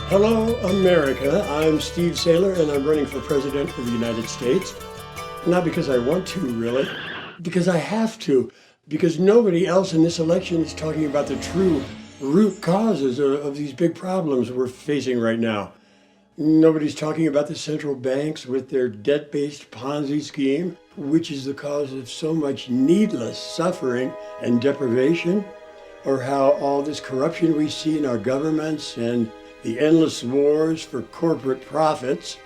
Hello, America. I'm Steve Saylor, and I'm running for President of the United States. Not because I want to, really, because I have to, because nobody else in this election is talking about the true root causes of these big problems we're facing right now. Nobody's talking about the central banks with their debt-based Ponzi scheme, which is the cause of so much needless suffering and deprivation, or how all this corruption we see in our governments and the endless wars for corporate profits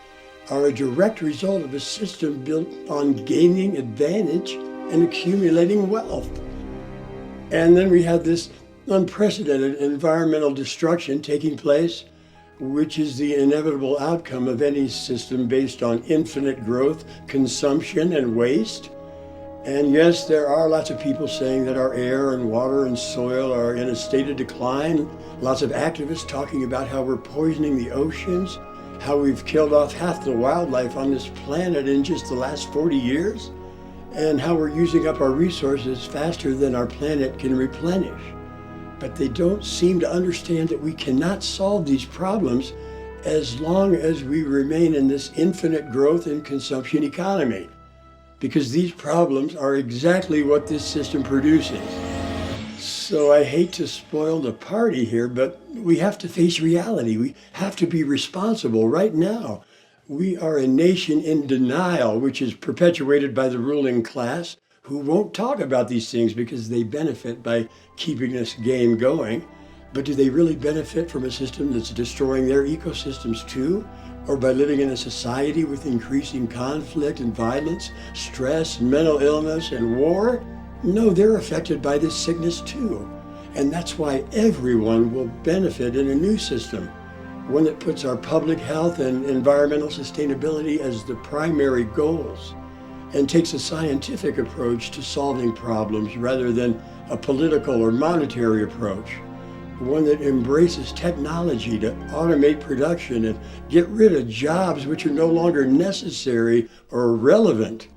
are a direct result of a system built on gaining advantage and accumulating wealth. And then we have this unprecedented environmental destruction taking place, which is the inevitable outcome of any system based on infinite growth, consumption, and waste. And yes, there are lots of people saying that our air and water and soil are in a state of decline. Lots of activists talking about how we're poisoning the oceans, how we've killed off half the wildlife on this planet in just the last 40 years, and how we're using up our resources faster than our planet can replenish. But they don't seem to understand that we cannot solve these problems as long as we remain in this infinite growth and consumption economy, because these problems are exactly what this system produces. So I hate to spoil the party here, but we have to face reality. We have to be responsible right now. We are a nation in denial, which is perpetuated by the ruling class, who won't talk about these things because they benefit by keeping this game going. But do they really benefit from a system that's destroying their ecosystems too? Or by living in a society with increasing conflict and violence, stress, mental illness, and war? No, they're affected by this sickness too. And that's why everyone will benefit in a new system, one that puts our public health and environmental sustainability as the primary goals, and takes a scientific approach to solving problems rather than a political or monetary approach. One that embraces technology to automate production and get rid of jobs which are no longer necessary or relevant.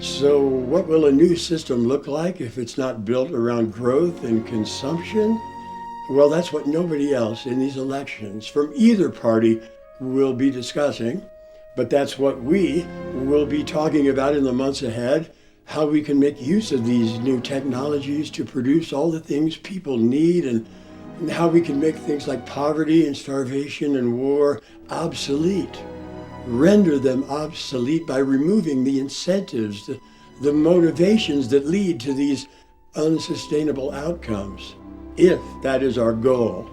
So what will a new system look like if it's not built around growth and consumption? Well, that's what nobody else in these elections from either party will be discussing, but that's what we will be talking about in the months ahead, how we can make use of these new technologies to produce all the things people need, and how we can make things like poverty and starvation and war obsolete. Render them obsolete by removing the incentives, the motivations that lead to these unsustainable outcomes, if that is our goal.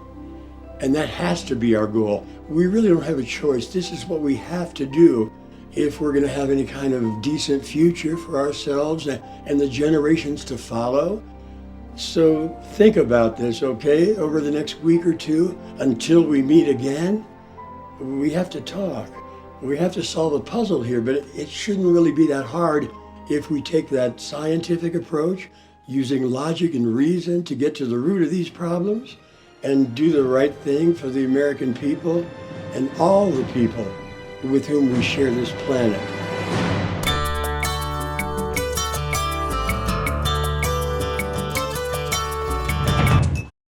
And that has to be our goal. We really don't have a choice. This is what we have to do if we're going to have any kind of decent future for ourselves and the generations to follow. So think about this, okay? Over the next week or two, until we meet again, we have to talk. We have to solve a puzzle here, but it shouldn't really be that hard if we take that scientific approach, using logic and reason to get to the root of these problems and do the right thing for the American people and all the people with whom we share this planet.